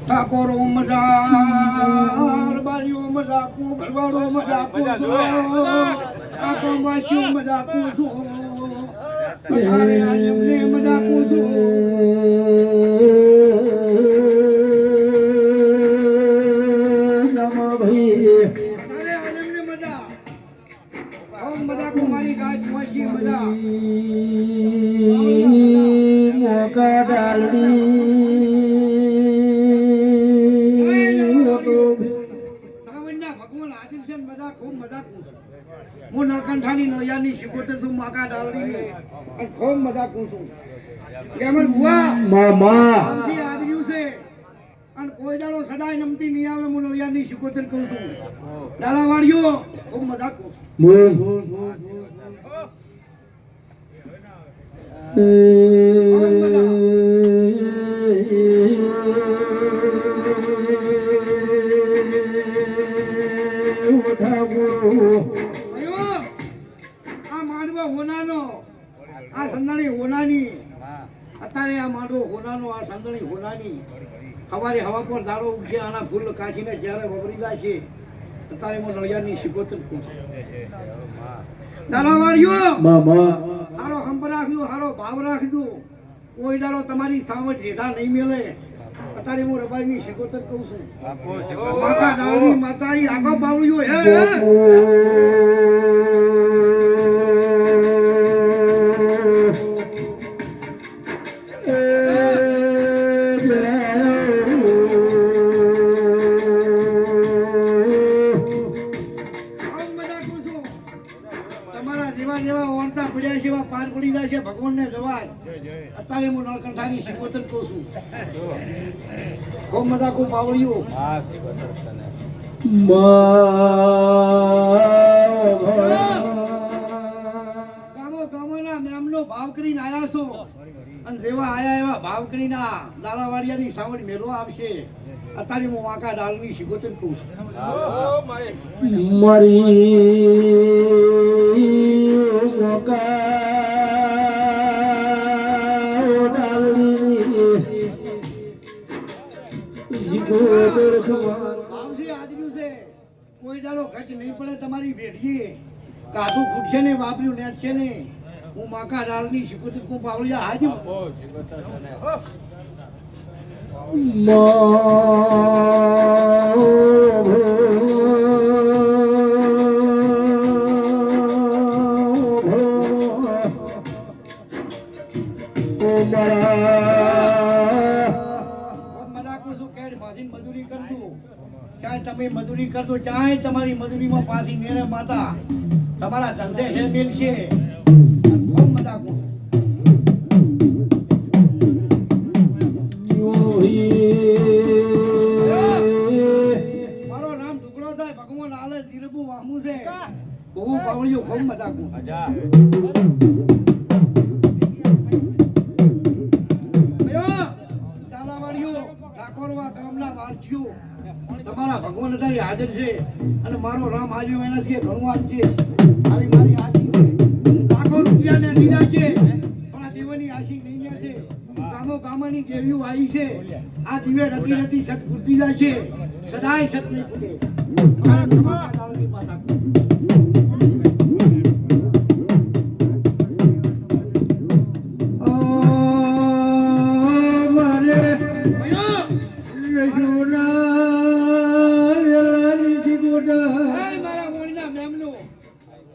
ઠાકોરો મજાર બારીઓ મજાકું ભરવાડો મજાકું આખો વાસીઓ મજાકું છું પધારે આલમને મજાકું છું નમો ભાઈ પધારે આલમને મજા ઓમ મજાકું મારી ગાય વાસી મજા મોકા ડાલડી હું નળકંઠાની નળિયાની શિકોતર છું માકા ડાલડીની અને ખૂબ મજા કરું છું કેમર બુઆ મામા આમથી આજ્યું છે અને કોઈ દાડો સદાય નમતી નહીં આવે હું નળિયાની શિકોતર કરું છું દાડા વાળ્યો ખૂબ મજા કરું આ સંદણી હોનાની અત્યારે આ માંડવો હોનાનો આ સંદણી હોનાની સવારે હવા પર દાડો ઉગશે આના ફૂલ કાઢીને જ્યારે વબરી જાય છે અત્યારે હું નળિયાની શિકોતર છું દાડા વાળ્યો હારો હંપ રાખજો હારો ભાવ રાખજો કોઈ દાડો તમારી સાવજ હેઠા નહીં મેલે અત્યારે હું રબાઈની શિકોતર કહું છું માતા દાવની માતાની આગો બાવળ્યો હે પાર પડી જાય છે ભગવાનને જવાય અત્યારે હું નળકંઠાની શિકોતર કહું છું ખૂબ મજા ખૂબ પાવડ્યું ગામો ગામોના મેમનો ભાવ કરીને આવ્યા છો અને જેવા આયા એવા ભાવ કરીને દાલાવાડિયાની સાવડ મેળો આવશે અત્યારે હું વાંકા ડાળની શિકોતર કહું છું કોઈ દાડો ખર્ચ નહીં પડે તમારી બેઠીએ કાઠું ખૂટશે ને વાપર્યું નેટ છે ને હું માકા ડાળની શિકોતર કો પાવળિયા હાજ મજૂરી કરજો ચાહે તમે મજૂરી કરજો ચાહે તમારી મજૂરીમાં પાછી મેરે માતા તમારા ધંધે હે મેલ છે ખૂબ મજા કરું મારો નામ ઢુકડો થાય ભગવાન આલે જીરબુ વામુ છે બહુ પાવળિયો ખૂબ મજા કરું તમારા ભગવાન અત્યારે હાજર છે અને મારો રામ આવ્યો એનાથી ઘણું વાત છે આવી મારી આશી છે લાખો રૂપિયાને દીધા છે પણ આ દેવની આશી નહીં છે ગામો ગામની દેવીઓ આવી છે આ દિવે રતી રતી સત પૂરતી જાય છે સદાય સત નહીં ફૂટે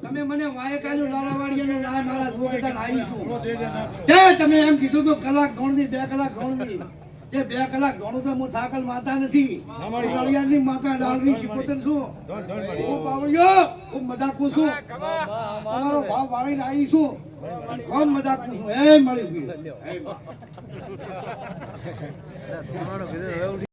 તમે મને વાયકાનો લાલાવાડિયાનો ના મારા જોગતા આવીશું તે તમે એમ કીધું તો કલાક ગણની 2 કલાક ગણની તે 2 કલાક ગણું તો હું થાકલ માતા નથી નળિયાની માતા ડાળની શિકોતર છું હું પાવળિયો ખૂબ મજાક છું તમારો ભાવ વાળીને આવીશું અને ખૂબ મજાક છું એ મળી ગયું